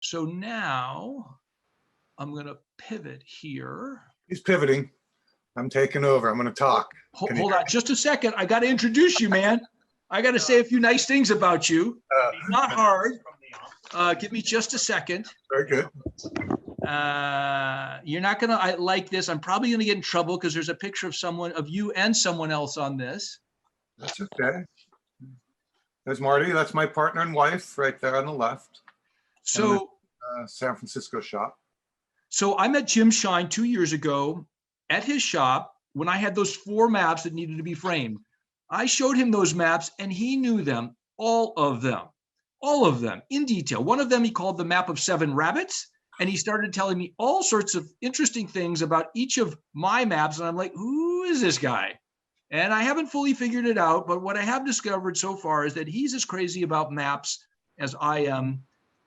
So now I'm going to pivot here. He's pivoting. I'm taking over. I'm going to talk. Hold on just a second. I got to introduce you, man. I got to say a few nice things about you. Not hard. Give me just a second. Very good. You're not going to like this. I'm probably going to get in trouble because there's a picture of you and someone else on this. That's okay. There's Marty. That's my partner and wife right there on the left. So San Francisco shop. So I met Jim Schein 2 years ago at his shop when I had those 4 maps that needed to be framed. I showed him those maps and he knew them, all of them in detail. One of them he called the map of 7 rabbits. And he started telling me all sorts of interesting things about each of my maps. And I'm like, who is this guy? And I haven't fully figured it out. But what I have discovered so far is that he's as crazy about maps as I am.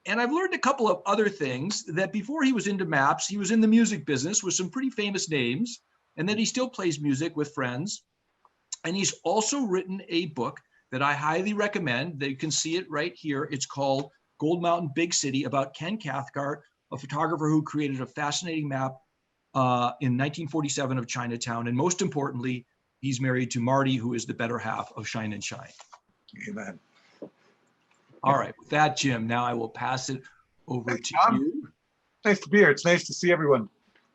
And I've learned a couple of other things, that before he was into maps, he was in the music business with some pretty famous names, and that he still plays music with friends. And he's also written a book that I highly recommend. That you can see it right here. It's called Gold Mountain Big City, about Ken Cathcart, a photographer who created a fascinating map in 1947 of Chinatown. And most importantly, he's married to Marty, who is the better half of Schein and Schein. Amen. All right, with that, Jim, now I will pass it over to you. Nice to be here. It's nice to see everyone.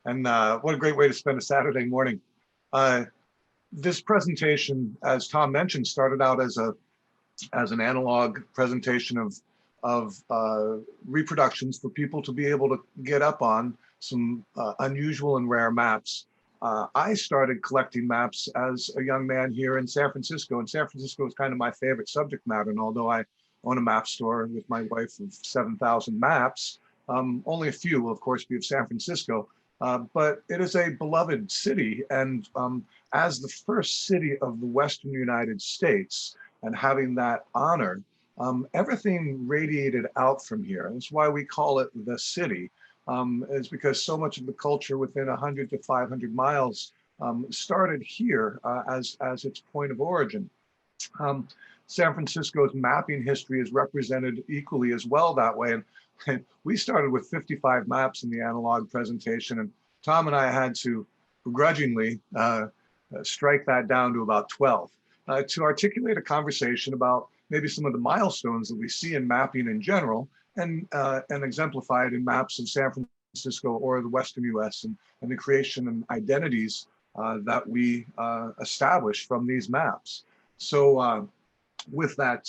And what a great way to spend a Saturday morning. This presentation, as Tom mentioned, started out as an analog presentation of reproductions for people to be able to get up on some unusual and rare maps. I started collecting maps as a young man here in San Francisco, and San Francisco is kind of my favorite subject matter. And although I own a map store with my wife of 7,000 maps, only a few will of course be of San Francisco, but it is a beloved city. And as the first city of the Western United States, and having that honor, everything radiated out from here. That's why we call it the city, is because so much of the culture within 100 to 500 miles started here as its point of origin. San Francisco's mapping history is represented equally as well that way. And we started with 55 maps in the analog presentation, and Tom and I had to begrudgingly strike that down to about 12 to articulate a conversation about maybe some of the milestones that we see in mapping in general, and exemplified in maps of San Francisco or the Western US, and the creation and identities that we establish from these maps. So with that,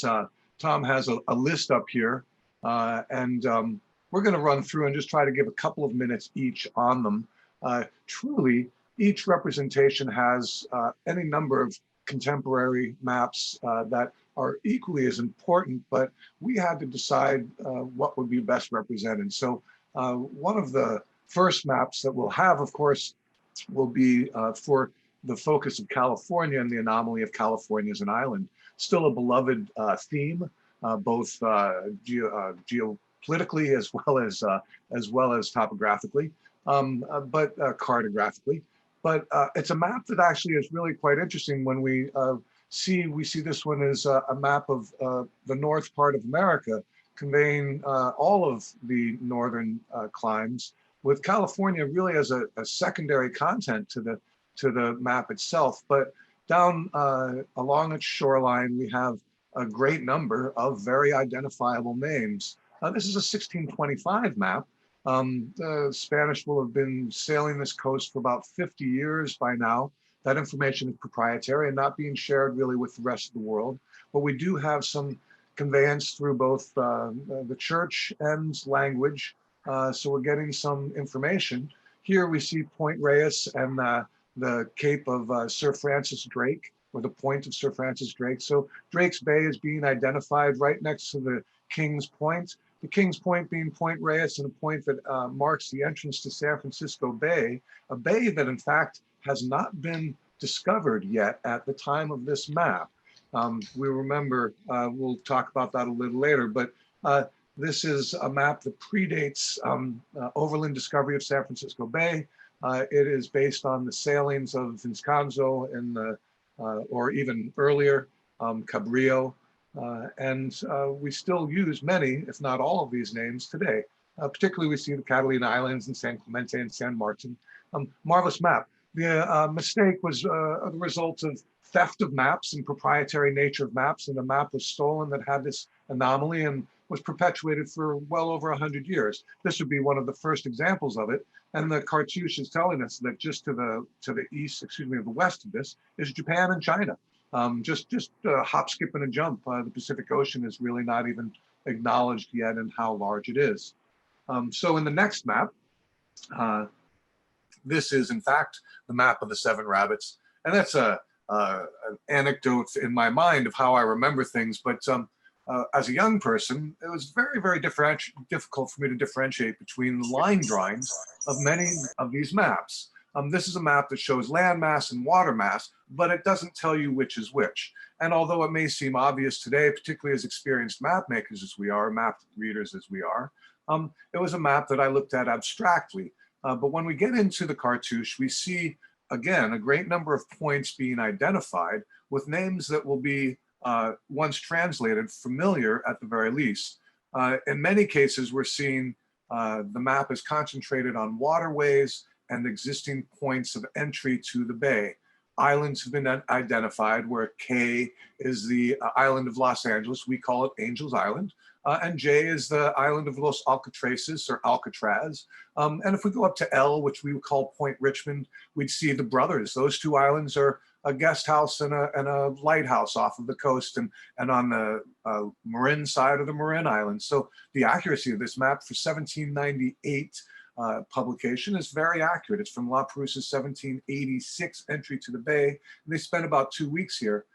Tom has a list up here, and we're going to run through and just try to give a couple of minutes each on them. Truly, each representation has any number of contemporary maps that are equally as important, but we had to decide what would be best represented. So one of the first maps that we'll have, of course, will be for the focus of California and the Anomaly of California as an island. Still a beloved theme, both geopolitically as well as topographically, but cartographically. But it's a map that actually is really quite interesting when we see this one as a map of the north part of America, conveying all of the northern climes, with California really as a secondary content to the map itself. But down along its shoreline, we have a great number of very identifiable names. This is a 1625 map. The Spanish will have been sailing this coast for about 50 years by now. That information is proprietary and not being shared really with the rest of the world. But we do have some conveyance through both the church and language. So we're getting some information. Here we see Point Reyes and the Cape of Sir Francis Drake, or the Point of Sir Francis Drake. So Drake's Bay is being identified right next to the King's Point. The King's Point being Point Reyes, and a point that marks the entrance to San Francisco Bay, a bay that in fact has not been discovered yet at the time of this map. We remember, we'll talk about that a little later, but this is a map that predates overland discovery of San Francisco Bay. It is based on the sailings of Vincenzo in the, or even earlier, Cabrillo. And we still use many, if not all of these names today. Particularly, we see the Catalina Islands and San Clemente and San Martin. Marvelous map. The mistake was the result of theft of maps and proprietary nature of maps, and a map was stolen that had this anomaly and was perpetuated for well over 100 years. This would be one of the first examples of it, and the cartouche is telling us that just to the east, excuse me, of the west of this is Japan and China. Just a hop, skip, and a jump. The Pacific Ocean is really not even acknowledged yet in how large it is. So in the next map, this is in fact the map of the Seven Rabbits, and that's an anecdote in my mind of how I remember things. But as a young person, it was very, very difficult for me to differentiate between the line drawings of many of these maps. This is a map that shows land mass and water mass, but it doesn't tell you which is which. And although it may seem obvious today, particularly as experienced map makers as we are, map readers as we are, it was a map that I looked at abstractly. But when we get into the cartouche, we see, again, a great number of points being identified with names that will be, once translated, familiar at the very least. In many cases, we're seeing the map is concentrated on waterways and existing points of entry to the bay. Islands have been identified where K is the island of Los Angeles. We call it Angels Island. And J is the island of Los Alcatraces or Alcatraz. And if we go up to L, which we would call Point Richmond, we'd see the Brothers. Those two islands are a guest house and a lighthouse off of the coast and on the Marin side of the Marin Islands. So the accuracy of this map for 1798 publication is very accurate. It's from La Perouse's 1786 entry to the bay. And they spent about 2 weeks here.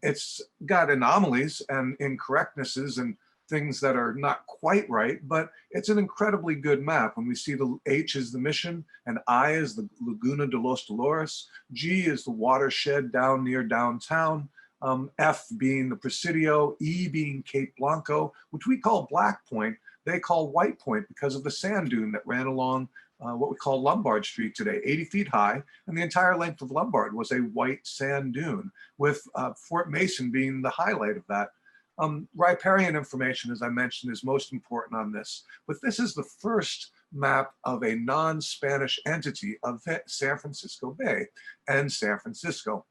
It's got anomalies and incorrectnesses and things that are not quite right, but it's an incredibly good map. When we see the H is the Mission, and I is the Laguna de los Dolores, G is the watershed down near downtown, F being the Presidio, E being Cape Blanco, which we call Black Point, they call White Point because of the sand dune that ran along what we call Lombard Street today, 80 feet high, and the entire length of Lombard was a white sand dune, with Fort Mason being the highlight of that. Riparian information, as I mentioned, is most important on this, but this is the first map of a non-Spanish entity of San Francisco Bay and San Francisco.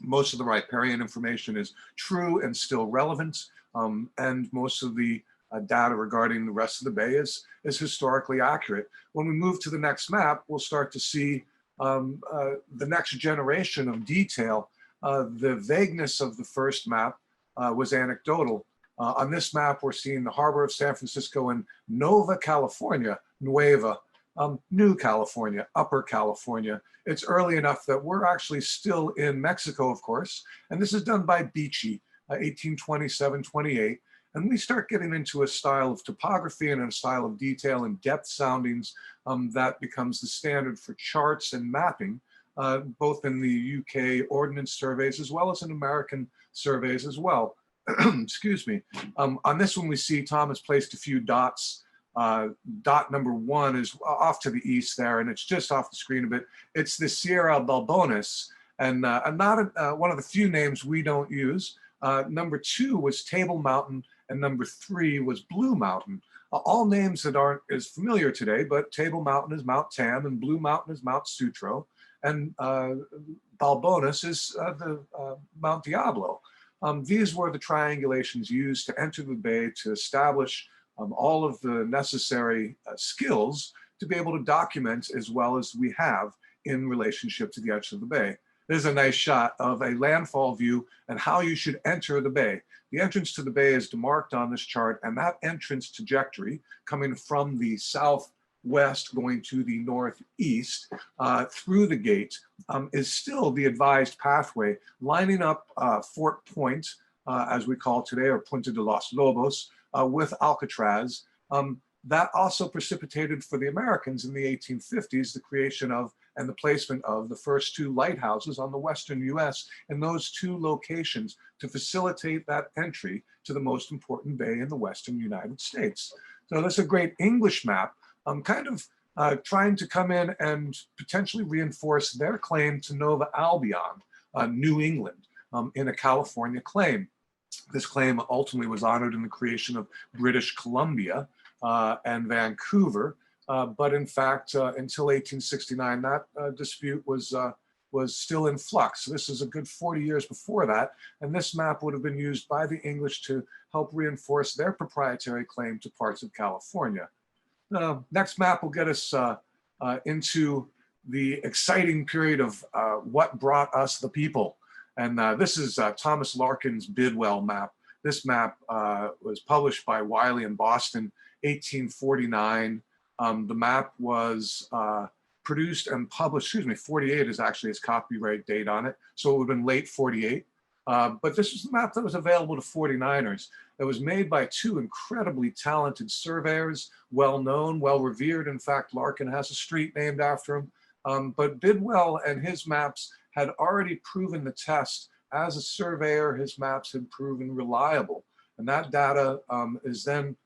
Most of the riparian information is true and still relevant, and most of the data regarding the rest of the bay is historically accurate. When we move to the next map, we'll start to see the next generation of detail. The vagueness of the first map was anecdotal. On this map, we're seeing the harbor of San Francisco in Nova California, Nueva, New California, Upper California. It's early enough that we're actually still in Mexico, of course, and this is done by Beachy, 1827-28. And we start getting into a style of topography and a style of detail and depth soundings that becomes the standard for charts and mapping, both in the UK Ordnance surveys as well as in American surveys as well. Excuse me. On this one, we see Tom has placed a few dots. Dot number 1 is off to the east there, and it's just off the screen a bit. It's the Sierra Balbones, and not one of the few names we don't use. Number 2 was Table Mountain, and number 3 was Blue Mountain. All names that aren't as familiar today, but Table Mountain is Mount Tam, and Blue Mountain is Mount Sutro, and Balbones is the Mount Diablo. These were the triangulations used to enter the bay to establish all of the necessary skills to be able to document as well as we have in relationship to the edge of the bay. There's a nice shot of a landfall view and how you should enter the bay. The entrance to the bay is demarked on this chart, and that entrance trajectory coming from the southwest going to the northeast through the gate is still the advised pathway, lining up Fort Point, as we call today, or Punta de los Lobos, with Alcatraz. That also precipitated for the Americans in the 1850s the creation of and the placement of the first 2 lighthouses on the western US in those 2 locations to facilitate that entry to the most important bay in the western United States. So that's a great English map, kind of trying to come in and potentially reinforce their claim to Nova Albion, New England, in a California claim. This claim ultimately was honored in the creation of British Columbia and Vancouver. But in fact, until 1869, that dispute was still in flux. So this is a good 40 years before that. And this map would have been used by the English to help reinforce their proprietary claim to parts of California. Next map will get us into the exciting period of what brought us the people. And this is Thomas Larkin's Bidwell map. This map was published by Wiley in Boston, 1849. The map was produced and published, 48 is actually his copyright date on it. So it would have been late 48. But this was the map that was available to 49ers. It was made by two incredibly talented surveyors, well-known, well-revered. In fact, Larkin has a street named after him. But Bidwell and his maps had already proven the test. As a surveyor, his maps had proven reliable. And that data is then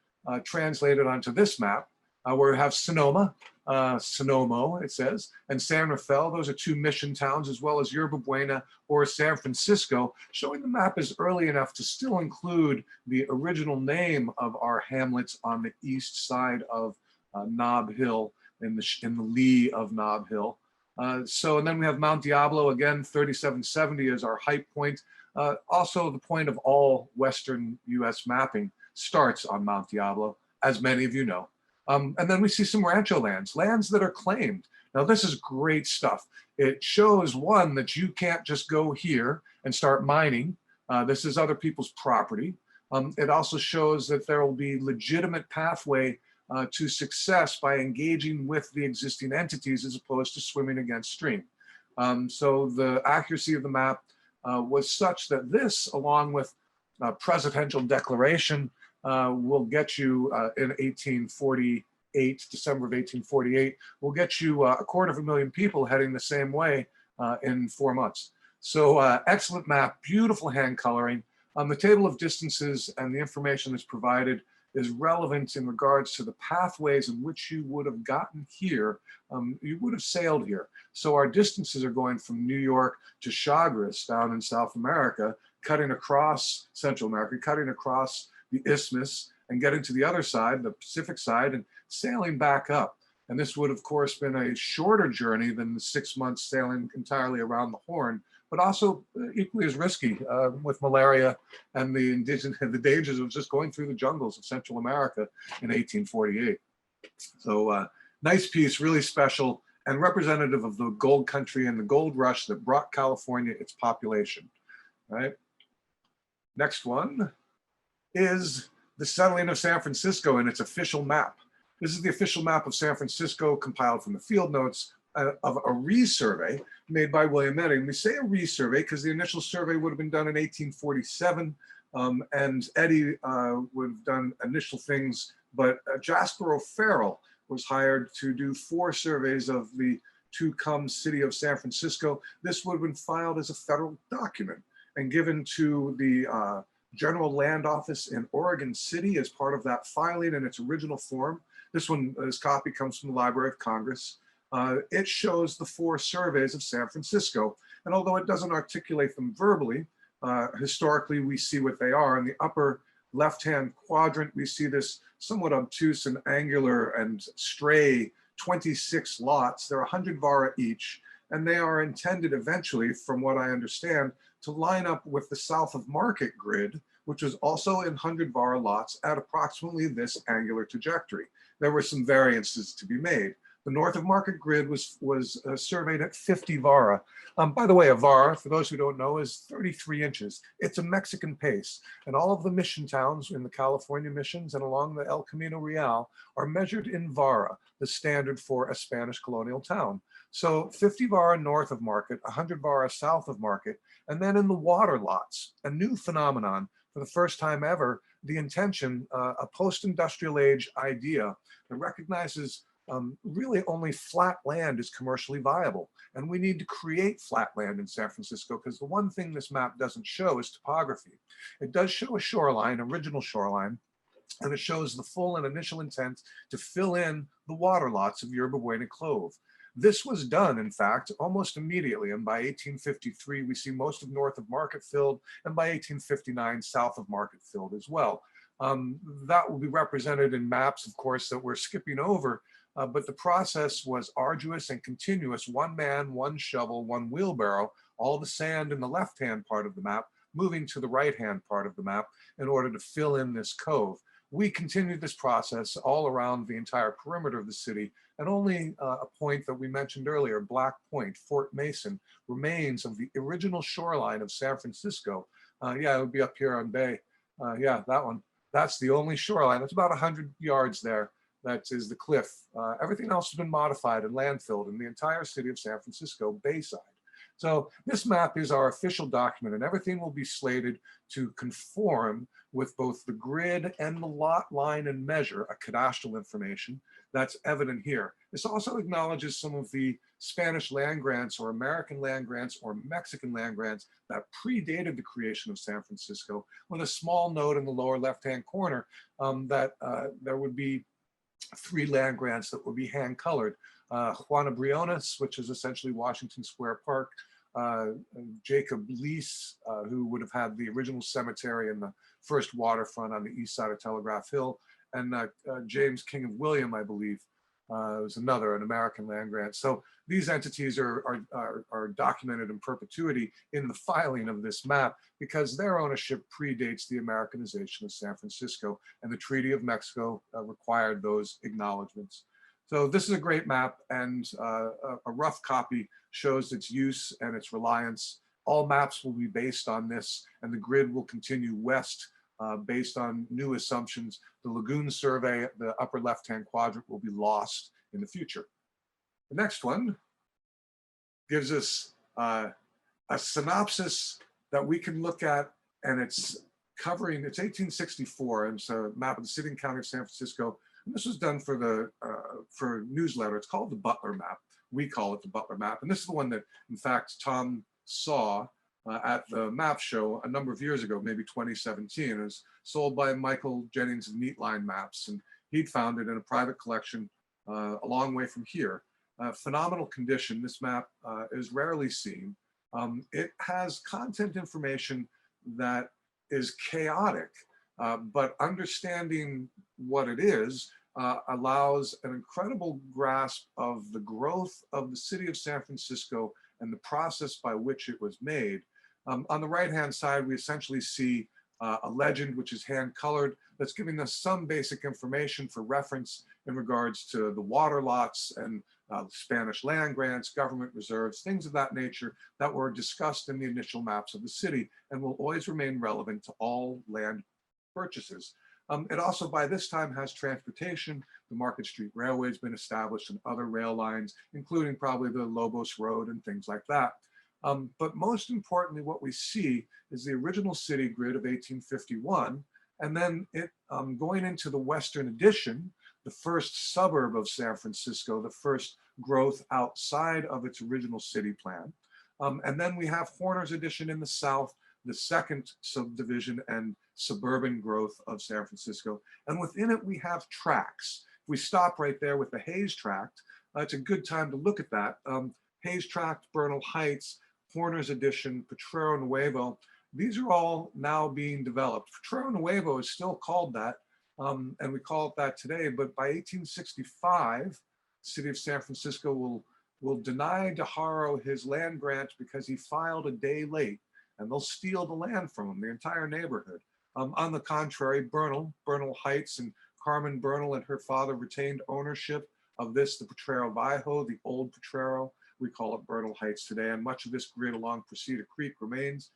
translated onto this map, where we have Sonoma, Sonomo, it says, and San Rafael. Those are two mission towns, as well as Yerba Buena or San Francisco, showing the map is early enough to still include the original name of our hamlets on the east side of Nob Hill, in the lee of Nob Hill. And then we have Mount Diablo, again, 3770 is our height point. Also, the point of all Western US mapping starts on Mount Diablo, as many of you know. And then we see some rancho lands that are claimed. Now, this is great stuff. It shows, one, that you can't just go here and start mining. This is other people's property. It also shows that there will be legitimate pathway to success by engaging with the existing entities as opposed to swimming against stream. So the accuracy of the map was such that this, along with presidential declaration, will get you in 1848, December of 1848, will get you 250,000 people heading the same way in 4 months. So excellent map, beautiful hand coloring. The table of distances and the information that's provided is relevant in regards to the pathways in which you would have gotten here. You would have sailed here. So our distances are going from New York to Chagres down in South America, cutting across Central America, cutting across the isthmus and getting to the other side, the Pacific side, and sailing back up. And this would, of course, been a shorter journey than the 6 months sailing entirely around the Horn, but also equally as risky with malaria and the dangers of just going through the jungles of Central America in 1848. So nice piece, really special, and representative of the gold country and the gold rush that brought California its population. All right. Next one is the settling of San Francisco and its official map. This is the official map of San Francisco compiled from the field notes of a resurvey made by William Eddy. And we say a resurvey because the initial survey would have been done in 1847, and Eddy would have done initial things, but Jasper O'Farrell was hired to do 4 surveys of the to-come city of San Francisco. This would have been filed as a federal document and given to the General Land Office in Oregon City as part of that filing in its original form. This copy comes from the Library of Congress. It shows the 4 surveys of San Francisco. And although it doesn't articulate them verbally, historically we see what they are. In the upper left-hand quadrant, we see this somewhat obtuse and angular and stray 26 lots. They're 100 vara each, and they are intended eventually, from what I understand, to line up with the south of Market grid, which was also in 100 vara lots at approximately this angular trajectory. There were some variances to be made. The north of Market grid was surveyed at 50 vara. By the way, a vara, for those who don't know, is 33 inches. It's a Mexican pace. And all of the mission towns in the California missions and along the El Camino Real are measured in vara, the standard for a Spanish colonial town. So 50 vara north of Market, 100 vara south of Market, and then in the water lots, a new phenomenon. For the first time ever, the intention, a post-industrial age idea that recognizes really only flat land is commercially viable. And we need to create flat land in San Francisco, because the one thing this map doesn't show is topography. It does show a shoreline, original shoreline, and it shows the full and initial intent to fill in the water lots of Yerba Buena Cove. This was done, in fact, almost immediately, and by 1853, we see most of north of Market filled, and by 1859, south of Market filled as well. That will be represented in maps, of course, that we're skipping over, but the process was arduous and continuous. One man, one shovel, one wheelbarrow, all the sand in the left-hand part of the map, moving to the right-hand part of the map in order to fill in this cove. We continued this process all around the entire perimeter of the city, and only a point that we mentioned earlier, Black Point, Fort Mason, remains of the original shoreline of San Francisco. Yeah, it would be up here on Bay. Yeah, that one. That's the only shoreline. That's about 100 yards there. That is the cliff. Everything else has been modified and landfilled in the entire city of San Francisco Bayside. So this map is our official document, and everything will be slated to conform with both the grid and the lot line and measure, a cadastral information that's evident here. This also acknowledges some of the Spanish land grants or American land grants or Mexican land grants that predated the creation of San Francisco, with a small note in the lower left-hand corner that there would be 3 land grants that would be hand-colored. Juana Briones, which is essentially Washington Square Park, Jacob Lease, who would have had the original cemetery and the first waterfront on the east side of Telegraph Hill, and James King of William, I believe, was an American land grant. So these entities are documented in perpetuity in the filing of this map because their ownership predates the Americanization of San Francisco, and the Treaty of Mexico required those acknowledgements. So this is a great map, and a rough copy shows its use and its reliance. All maps will be based on this, and the grid will continue west based on new assumptions. The lagoon survey, the upper left-hand quadrant, will be lost in the future. The next one gives us a synopsis that we can look at, and it's 1864, and it's a map of the city and county of San Francisco. And this was done for the for newsletter. It's called the Butler Map. We call it the Butler Map. And this is the one that, in fact, Tom saw at the map show a number of years ago, maybe 2017. It was sold by Michael Jennings of Neatline Maps, and he'd found it in a private collection a long way from here. Phenomenal condition. This map is rarely seen. It has content information that is chaotic, but understanding what it is allows an incredible grasp of the growth of the city of San Francisco and the process by which it was made. On the right-hand side, we essentially see a legend, which is hand-colored, that's giving us some basic information for reference in regards to the water lots and Spanish land grants, government reserves, things of that nature that were discussed in the initial maps of the city and will always remain relevant to all land purchases. It also, by this time, has transportation. The Market Street Railway has been established and other rail lines, including probably the Lobos Road and things like that. But most importantly, what we see is the original city grid of 1851, and then it going into the Western Addition, the first suburb of San Francisco, the first growth outside of its original city plan. And then we have Horner's Addition in the south, the second subdivision and suburban growth of San Francisco. And within it, we have tracts. If we stop right there with the Hayes Tract, it's a good time to look at that. Hayes Tract, Bernal Heights, Horner's Addition, Potrero Nuevo, these are all now being developed. Potrero Nuevo is still called that, and we call it that today, but by 1865, the city of San Francisco will deny DeHaro his land grant because he filed a day late, and they'll steal the land from him, the entire neighborhood. On the contrary, Bernal Heights, and Carmen Bernal and her father retained ownership of this, the Potrero Viejo, the old Potrero. We call it Bernal Heights today, and much of this grid along Precita Creek remains.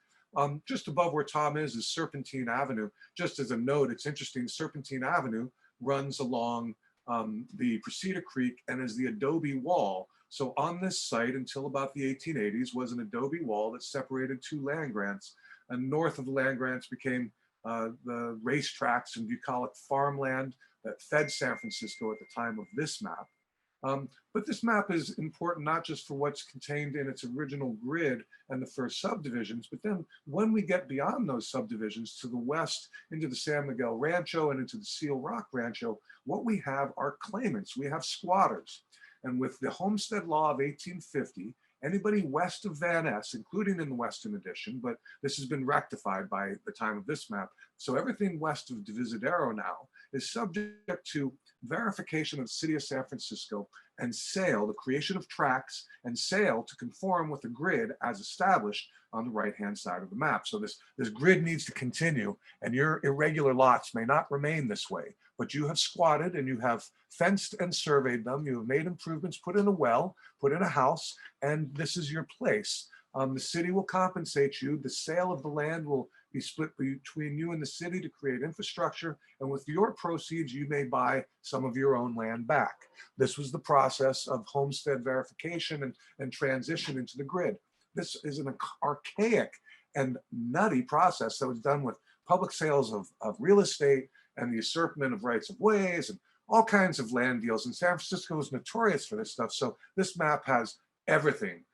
Just above where Tom is Serpentine Avenue. Just as a note, it's interesting, Serpentine Avenue runs along the Precita Creek and is the adobe wall. So on this site, until about the 1880s, was an adobe wall that separated 2 land grants. And north of the land grants became the racetracks and bucolic farmland that fed San Francisco at the time of this map. But this map is important not just for what's contained in its original grid and the first subdivisions, but then when we get beyond those subdivisions to the west into the San Miguel Rancho and into the Seal Rock Rancho, what we have are claimants, we have squatters. And with the Homestead Law of 1850 Anybody west of Van Ness, including in the Western Addition, but this has been rectified by the time of this map. So everything west of Divisadero now is subject to verification of the city of San Francisco and sale, the creation of tracks and sale to conform with the grid as established on the right-hand side of the map. So this grid needs to continue, and your irregular lots may not remain this way, but you have squatted and you have fenced and surveyed them. You have made improvements, put in a well, put in a house, and this is your place. The city will compensate you. The sale of the land will be split between you and the city to create infrastructure. And with your proceeds, you may buy some of your own land back. This was the process of homestead verification and transition into the grid. This is an archaic and nutty process that was done with public sales of real estate and the usurpment of rights of ways and all kinds of land deals. And San Francisco is notorious for this stuff. So this map has everything.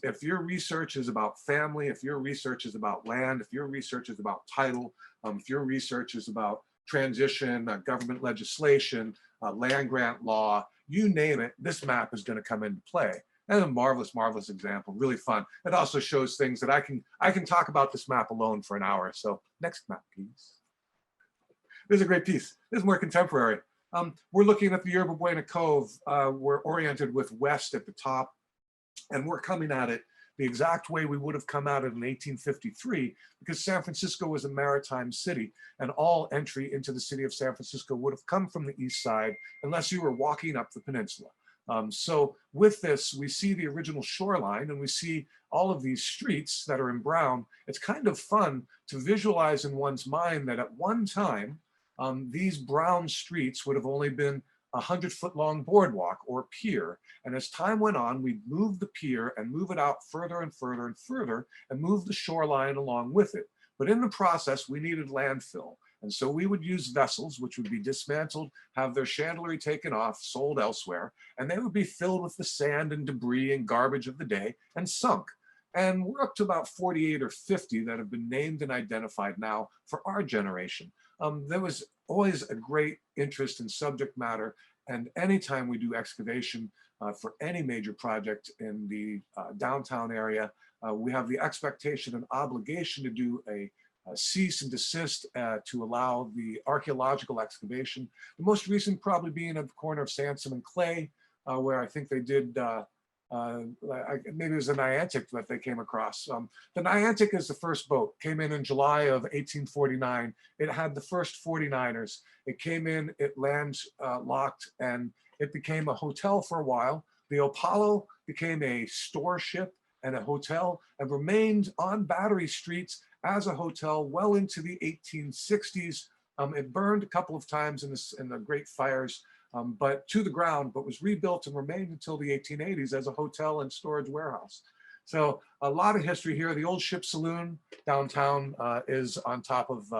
If your research is about family, if your research is about land, if your research is about title, if your research is about transition, government legislation, land grant law, you name it, this map is going to come into play. And a marvelous, marvelous example, really fun. It also shows things that I can talk about this map alone for an hour. So next map, please. This is a great piece. This is more contemporary. We're looking at the Yerba Buena Cove. We're oriented with west at the top, and we're coming at it the exact way we would have come at it in 1853, because San Francisco was a maritime city, and all entry into the city of San Francisco would have come from the east side unless you were walking up the peninsula. So with this, we see the original shoreline and we see all of these streets that are in brown. It's kind of fun to visualize in one's mind that at one time, these brown streets would have only been a 100-foot long boardwalk or pier. And as time went on, we moved the pier and move it out further and further and further and move the shoreline along with it. But in the process, we needed landfill. And so we would use vessels, which would be dismantled, have their chandlery taken off, sold elsewhere, and they would be filled with the sand and debris and garbage of the day and sunk. And we're up to about 48 or 50 that have been named and identified now for our generation. There was always a great interest in subject matter, and anytime we do excavation for any major project in the downtown area, we have the expectation and obligation to do a cease and desist to allow the archaeological excavation. The most recent probably being at the corner of Sansom and Clay, where I think they did, maybe it was a Niantic that they came across. The Niantic is the first boat, came in July of 1849. It had the first 49ers. It came in, it land locked, and it became a hotel for a while. The Apollo became a store ship and a hotel and remained on Battery streets as a hotel well into the 1860s. It burned a couple of times in the Great Fires, but to the ground, but was rebuilt and remained until the 1880s as a hotel and storage warehouse. So a lot of history here. The old ship saloon downtown is on top of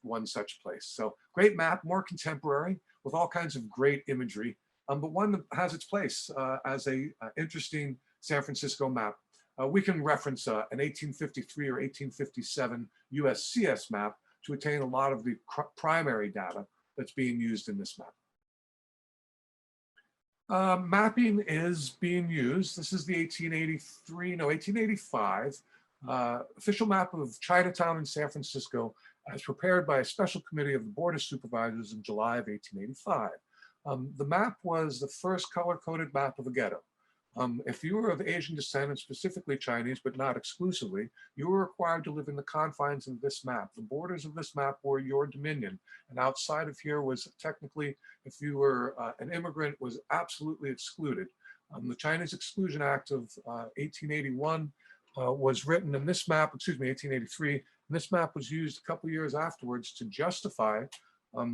one such place. So great map, more contemporary with all kinds of great imagery, but one that has its place as a interesting San Francisco map. We can reference an 1853 or 1857 USCS map to attain a lot of the primary data that's being used in this map. Mapping is being used. This is the 1885 official map of Chinatown in San Francisco as prepared by a special committee of the Board of Supervisors in July of 1885. The map was the first color-coded map of a ghetto. If you were of Asian descent, and specifically Chinese, but not exclusively, you were required to live in the confines of this map. The borders of this map were your dominion. And outside of here was technically, if you were an immigrant, was absolutely excluded. The Chinese Exclusion Act of 1881 was written in this map, 1883. And this map was used a couple years afterwards to justify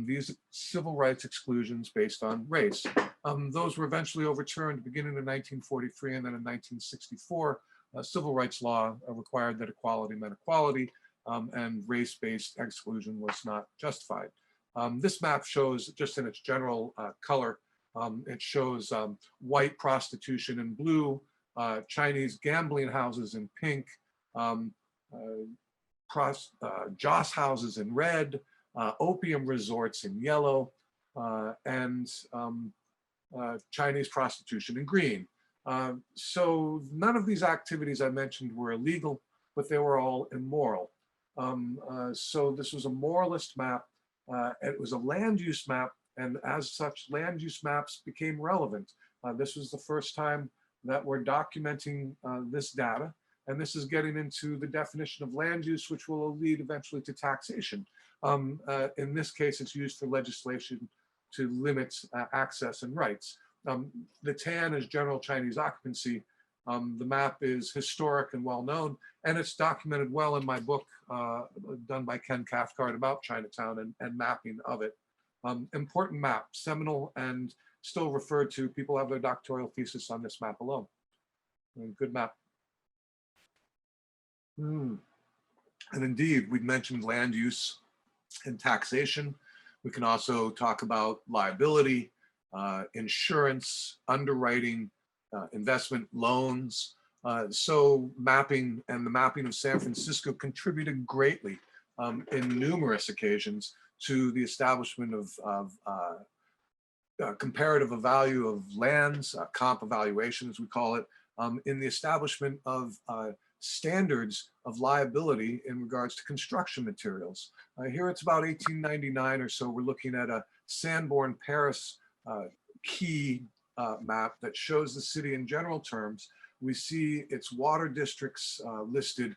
these civil rights exclusions based on race. Those were eventually overturned beginning in 1943, and then in 1964, civil rights law required that equality meant equality, and race-based exclusion was not justified. This map shows, just in its general color, it shows white prostitution in blue, Chinese gambling houses in pink, joss houses in red, opium resorts in yellow, and Chinese prostitution in green. So none of these activities I mentioned were illegal, but they were all immoral. So this was a moralist map. It was a land use map, and as such, land use maps became relevant. This was the first time that we're documenting this data, and this is getting into the definition of land use, which will lead eventually to taxation. In this case, it's used for legislation to limit access and rights. The tan is general Chinese occupancy. The map is historic and well known, and it's documented well in my book done by Ken Cathcart about Chinatown and mapping of it. Important map, seminal and still referred to. People have their doctoral thesis on this map alone. Good map. And indeed, we'd mentioned land use and taxation. We can also talk about liability, insurance, underwriting, investment loans. So mapping and the mapping of San Francisco contributed greatly in numerous occasions to the establishment of comparative value of lands, comp evaluation as we call it, in the establishment of standards of liability in regards to construction materials. Here it's about 1899 or so. We're looking at a Sanborn Paris key map that shows the city in general terms. We see its water districts listed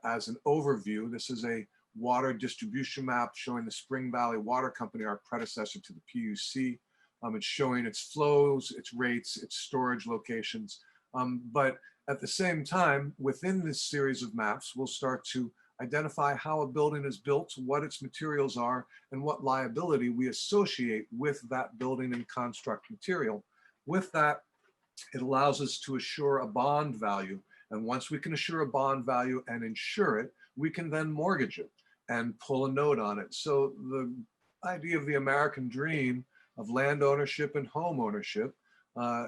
as an overview. This is a water distribution map showing the Spring Valley Water Company, our predecessor to the PUC. It's showing its flows, its rates, its storage locations. But at the same time, within this series of maps, we'll start to identify how a building is built, what its materials are, and what liability we associate with that building and construct material. With that, it allows us to assure a bond value. And once we can assure a bond value and insure it, we can then mortgage it and pull a note on it. So the idea of the American dream of land ownership and home ownership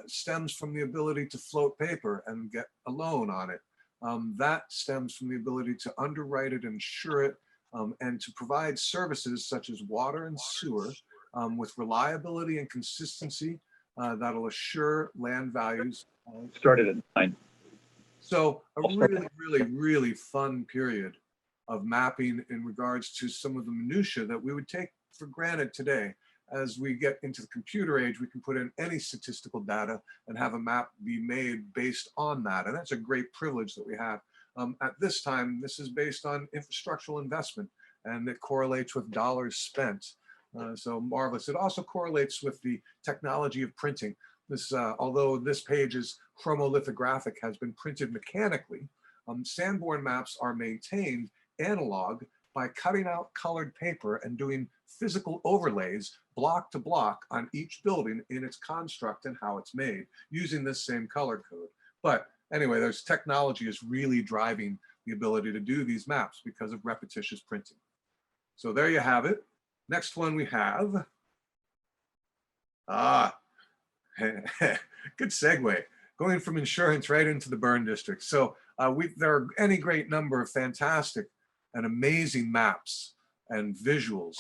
stems from the ability to float paper and get a loan on it. That stems from the ability to underwrite it, insure it, and to provide services such as water and sewer with reliability and consistency that'll assure land values. Started at 9. So a really fun period of mapping in regards to some of the minutiae that we would take for granted today. As we get into the computer age, we can put in any statistical data and have a map be made based on that. And that's a great privilege that we have. At this time, this is based on infrastructural investment, and it correlates with dollars spent. So marvelous. It also correlates with the technology of printing. This, although this page is chromolithographic, has been printed mechanically, Sanborn maps are maintained analog by cutting out colored paper and doing physical overlays block to block on each building in its construct and how it's made using this same color code. But anyway, there's technology is really driving the ability to do these maps because of repetitious printing. So there you have it. Next one we have, good segue, going from insurance right into the burn district. So there are any great number of fantastic and amazing maps and visuals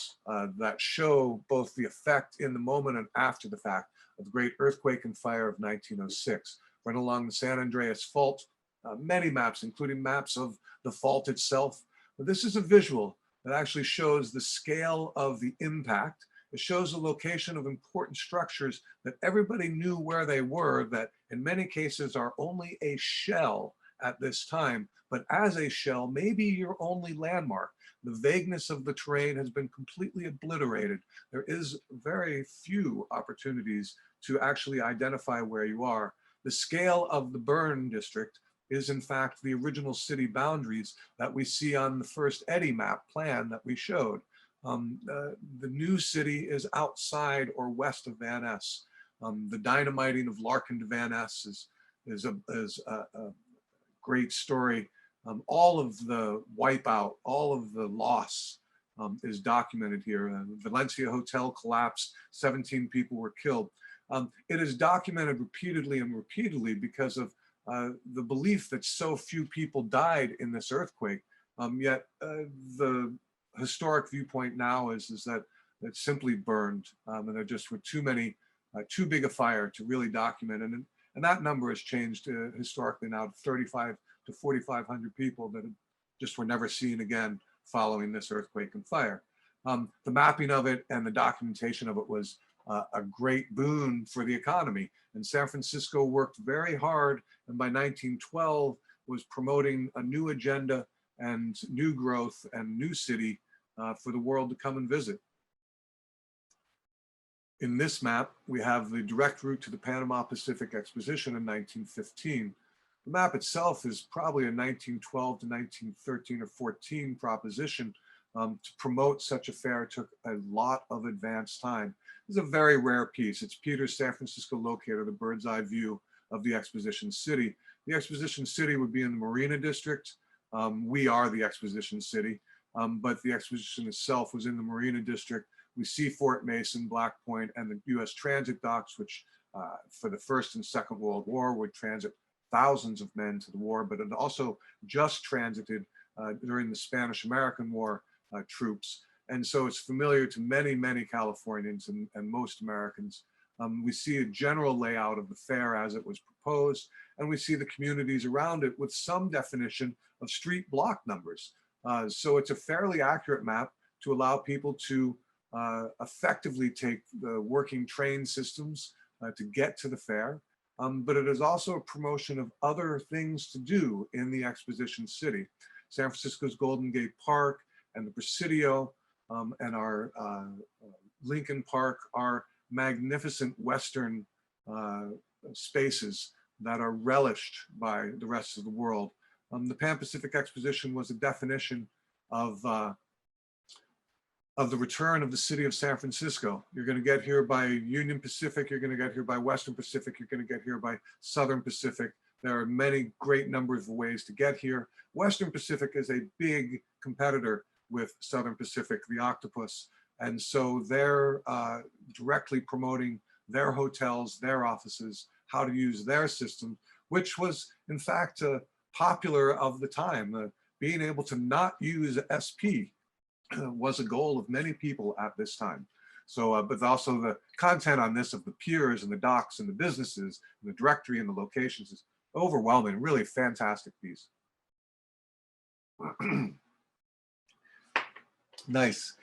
that show both the effect in the moment and after the fact of the great earthquake and fire of 1906. Right along the San Andreas Fault, many maps, including maps of the fault itself. But this is a visual that actually shows the scale of the impact. It shows the location of important structures that everybody knew where they were, that in many cases are only a shell at this time, but as a shell, maybe your only landmark. The vagueness of the terrain has been completely obliterated. There is very few opportunities to actually identify where you are. The scale of the burn district is in fact the original city boundaries that we see on the first Eddy map plan that we showed. The new city is outside or west of Van Ness. The dynamiting of Larkin to Van Ness is a great story. All of the wipeout, all of the loss is documented here. The Valencia Hotel collapsed, 17 people were killed. It is documented repeatedly and repeatedly because of the belief that so few people died in this earthquake. Yet the historic viewpoint now is that it simply burned, and there just were too big a fire to really document. And And that number has changed historically now to 35 to 4,500 people that just were never seen again following this earthquake and fire. The mapping of it and the documentation of it was a great boon for the economy. And San Francisco worked very hard, and by 1912 was promoting a new agenda and new growth and new city for the world to come and visit. In this map, we have the direct route to the Panama Pacific Exposition in 1915. The map itself is probably a 1912 to 1913 or 14 proposition. To promote such a fair took a lot of advanced time. It's a very rare piece. It's Peter's San Francisco Locator, the bird's eye view of the Exposition City. The Exposition City would be in the Marina District. We are the Exposition City, but the Exposition itself was in the Marina District. We see Fort Mason, Black Point, and the US Transit Docks, which for the First and Second World War would transit thousands of men to the war, but it also just transited during the Spanish-American War troops. And so it's familiar to many, many Californians and most Americans. We see a general layout of the fair as it was proposed, and we see the communities around it with some definition of street block numbers. So it's a fairly accurate map to allow people to effectively take the working train systems to get to the fair. But it is also a promotion of other things to do in the Exposition City. San Francisco's Golden Gate Park and the Presidio and our Lincoln Park are magnificent Western spaces that are relished by the rest of the world. The Pan-Pacific Exposition was a definition of the return of the city of San Francisco. You're going to get here by Union Pacific, you're going to get here by Western Pacific, you're going to get here by Southern Pacific. There are many great numbers of ways to get here. Western Pacific is a big competitor with Southern Pacific, the Octopus. And so they're directly promoting their hotels, their offices, how to use their system, which was in fact popular of the time. Being able to not use SP was a goal of many people at this time. So, but also the content on this of the piers and the docks and the businesses and the directory and the locations is overwhelming, really fantastic piece. Nice.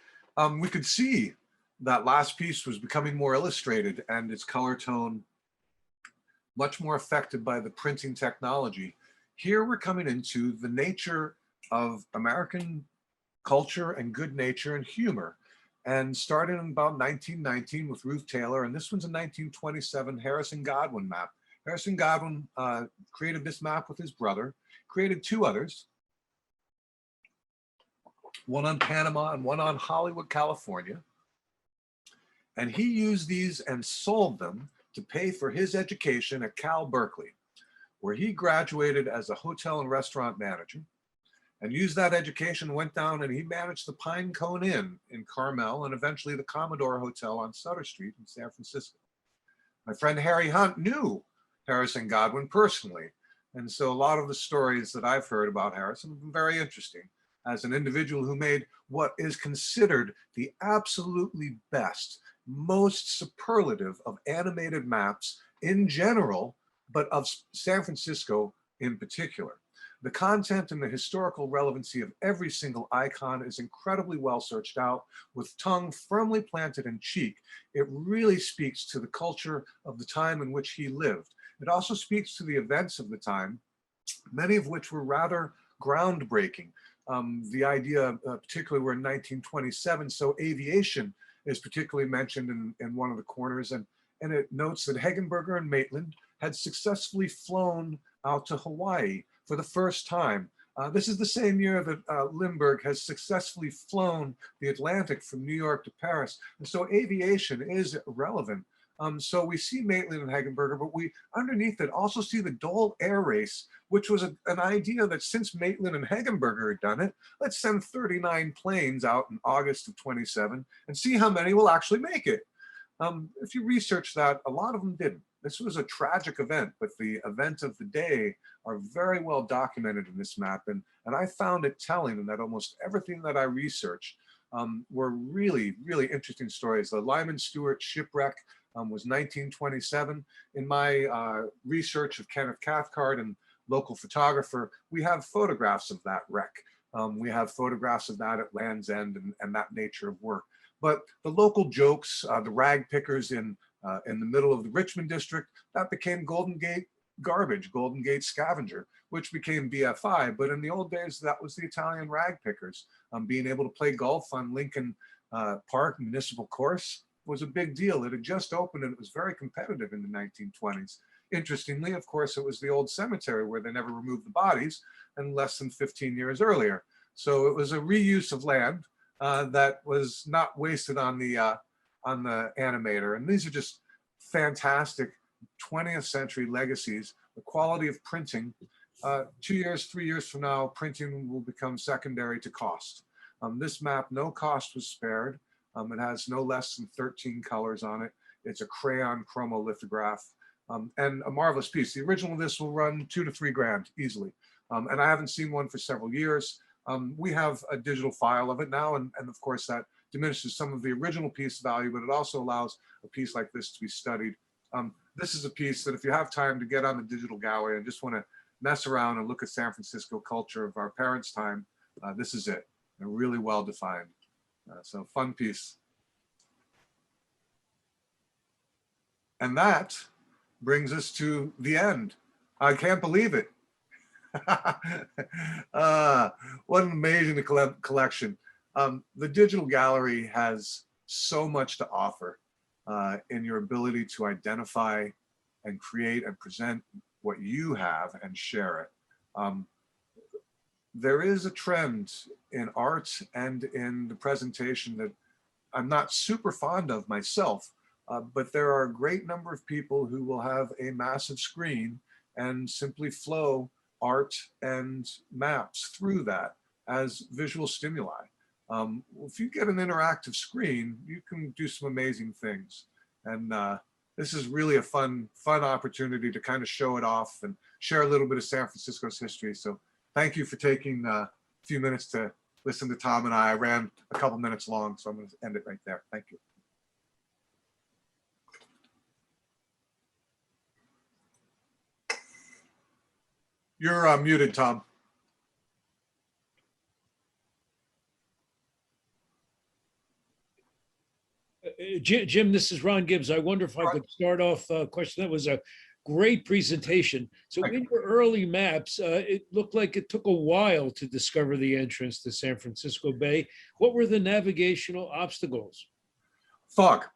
We could see that last piece was becoming more illustrated and its color tone much more affected by the printing technology. Here we're coming into the nature of American culture and good nature and humor. And starting in about 1919 with Ruth Taylor, and this one's a 1927 Harrison Godwin map. Harrison Godwin created this map with his brother, created two others, one on Panama and one on Hollywood, California. And he used these and sold them to pay for his education at Cal Berkeley, where he graduated as a hotel and restaurant manager, and used that education, went down and he managed the Pine Cone Inn in Carmel and eventually the Commodore Hotel on Sutter Street in San Francisco. My friend Harry Hunt knew Harrison Godwin personally. And so a lot of the stories that I've heard about Harrison have been very interesting as an individual who made what is considered the absolutely best, most superlative of animated maps in general, but of San Francisco in particular. The content and the historical relevancy of every single icon is incredibly well searched out, with tongue firmly planted in cheek. It really speaks to the culture of the time in which he lived. It also speaks to the events of the time, many of which were rather groundbreaking. The idea, particularly we're in 1927, so aviation is particularly mentioned in one of the corners, and it notes that Hegenberger and Maitland had successfully flown out to Hawaii for the first time. This is the same year that Lindbergh has successfully flown the Atlantic from New York to Paris. And so aviation is relevant. So we see Maitland and Hegenberger, but we underneath it also see the Dole Air Race, which was an idea that since Maitland and Hegenberger had done it, let's send 39 planes out in August of 27 and see how many will actually make it. If you research that, a lot of them didn't. This was a tragic event, but the events of the day are very well documented in this map. And I found it telling in that almost everything that I researched were really, really interesting stories. The Lyman Stewart shipwreck was 1927. In my research of Kenneth Cathcart and local photographer, we have photographs of that wreck. We have photographs of that at Land's End and that nature of work. But the local jokes, the rag pickers in the middle of the Richmond district, that became Golden Gate Garbage, Golden Gate Scavenger, which became BFI. But in the old days, that was the Italian rag pickers. Being able to play golf on Lincoln Park Municipal Course was a big deal. It had just opened and it was very competitive in the 1920s. Interestingly, of course, it was the old cemetery where they never removed the bodies, and less than 15 years earlier. So it was a reuse of land that was not wasted on the animator. And these are just fantastic 20th century legacies. The quality of printing, 2 years, 3 years from now, printing will become secondary to cost. This map, no cost was spared. It has no less than 13 colors on it. It's a crayon chromolithograph. And a marvelous piece. The original of this will run $2 to $3 grand easily. And I haven't seen one for several years. We have a digital file of it now, and of course that diminishes some of the original piece value, but it also allows a piece like this to be studied. This is a piece that if you have time to get on the digital gallery and just want to mess around and look at San Francisco culture of our parents' time, this is it. They're really well defined. So fun piece. And that brings us to the end. I can't believe it. What an amazing collection. The digital gallery has so much to offer in your ability to identify and create and present what you have and share it. There is a trend in art and in the presentation that I'm not super fond of myself, but there are a great number of people who will have a massive screen and simply flow art and maps through that as visual stimuli. If you get an interactive screen, you can do some amazing things. And this is really a fun opportunity to kind of show it off and share a little bit of San Francisco's history. So thank you for taking a few minutes to listen to Tom and I. I ran a couple minutes long, so I'm going to end it right there. Thank you. You're muted, Tom. Jim, this is Ron Gibbs. I wonder if I could start off a question. That was a great presentation. So in your early maps, it looked like it took a while to discover the entrance to San Francisco Bay. What were the navigational obstacles? Fog.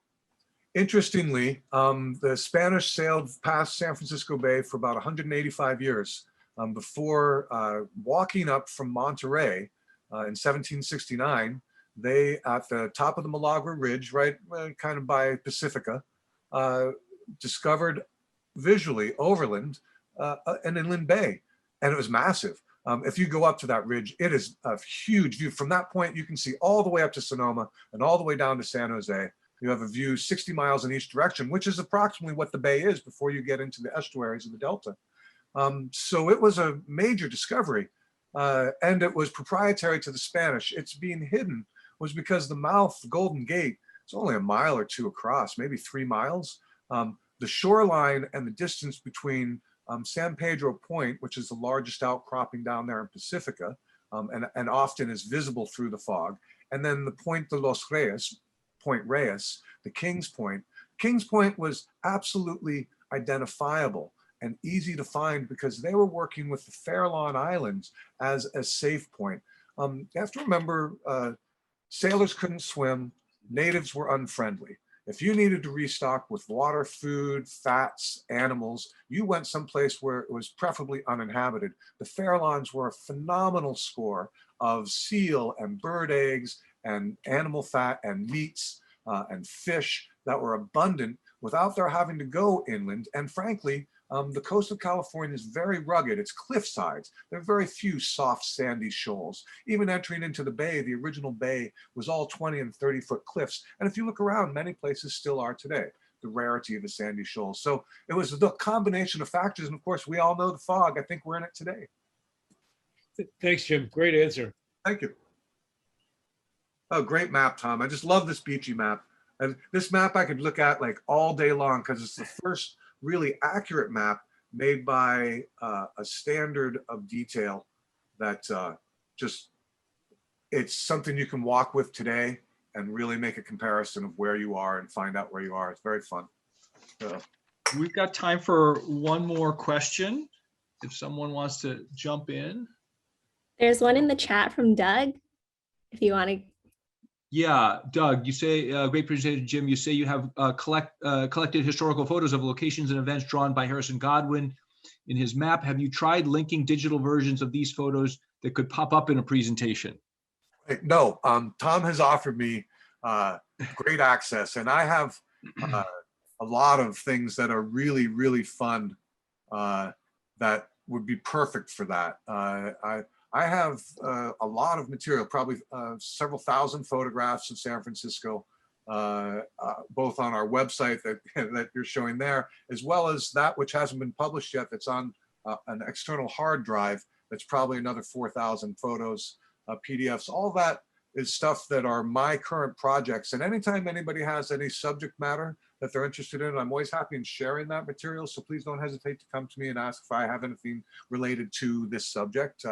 Interestingly, the Spanish sailed past San Francisco Bay for about 185 years before walking up from Monterey in 1769. They, at the top of the Milagro Ridge, right kind of by Pacifica, discovered visually overland an inland bay, and it was massive. If you go up to that ridge, it is a huge view. From that point, you can see all the way up to Sonoma and all the way down to San Jose. You have a view 60 miles in each direction, which is approximately what the bay is before you get into the estuaries of the Delta. So it was a major discovery, and it was proprietary to the Spanish. It's being hidden was because the mouth, the Golden Gate, is only a mile or two across, maybe 3 miles. The shoreline and the distance between San Pedro Point, which is the largest outcropping down there in Pacifica, and often is visible through the fog, and then the Point de los Reyes, Point Reyes, the King's Point. King's Point was absolutely identifiable and easy to find because they were working with the Farallon Islands as a safe point. You have to remember, sailors couldn't swim, natives were unfriendly. If you needed to restock with water, food, fats, animals, you went someplace where it was preferably uninhabited. The Farallons were a phenomenal score of seal and bird eggs and animal fat and meats and fish that were abundant without their having to go inland. And frankly, the coast of California is very rugged. It's cliff sides. There are very few soft, sandy shoals. Even entering into the bay, the original bay was all 20 and 30-foot cliffs. And if you look around, many places still are today, the rarity of the sandy shoals. So it was the combination of factors. And of course, we all know the fog. I think we're in it today. Thanks, Jim. Great answer. Thank you. Oh, great map, Tom. I just love this beachy map. And this map I could look at like all day long because it's the first really accurate map made by a standard of detail that just, it's something you can walk with today and really make a comparison of where you are and find out where you are. It's very fun. We've got time for one more question. If someone wants to jump in. There's one in the chat from Doug, if you want to. Yeah, Doug, you say, great presentation, Jim. You say you have collected historical photos of locations and events drawn by Harrison Godwin in his map. Have you tried linking digital versions of these photos that could pop up in a presentation? No, Tom has offered me great access, and I have a lot of things that are really, really fun that would be perfect for that. I have a lot of material, probably several thousand photographs of San Francisco, both on our website that you're showing there, as well as that which hasn't been published yet that's on an external hard drive. That's probably another 4,000 photos, PDFs. All that is stuff that are my current projects. And anytime anybody has any subject matter that they're interested in, I'm always happy in sharing that material. So please don't hesitate to come to me and ask if I have anything related to this subject.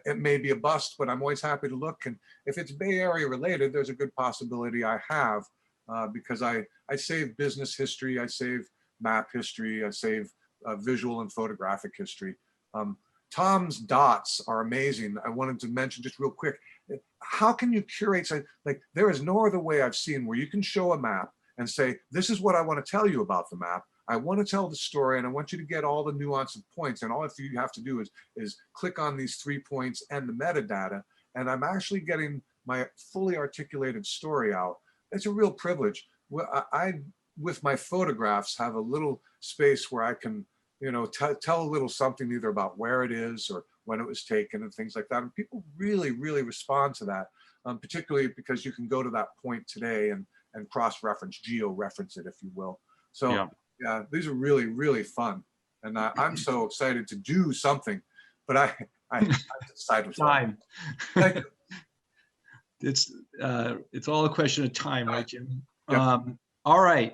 It may be a bust, but I'm always happy to look. And if it's Bay Area related, there's a good possibility I have, because I save business history, I save map history, I save visual and photographic history. Tom's dots are amazing. I wanted to mention just real quick, how can you curate, like there is no other way I've seen where you can show a map and say, this is what I want to tell you about the map. I want to tell the story and I want you to get all the nuance of points, and all you have to do is click on these 3 points and the metadata, and I'm actually getting my fully articulated story out. It's a real privilege. I with my photographs, have a little space where I can, you know, tell a little something either about where it is or when it was taken and things like that. And people really, really respond to that, particularly because you can go to that point today and cross-reference, geo-reference it, if you will. So yeah, these are really, really fun. And I'm so excited to do something, but I decide with Time. Thank you. It's all a question of time, right, Jim? Yep. All right.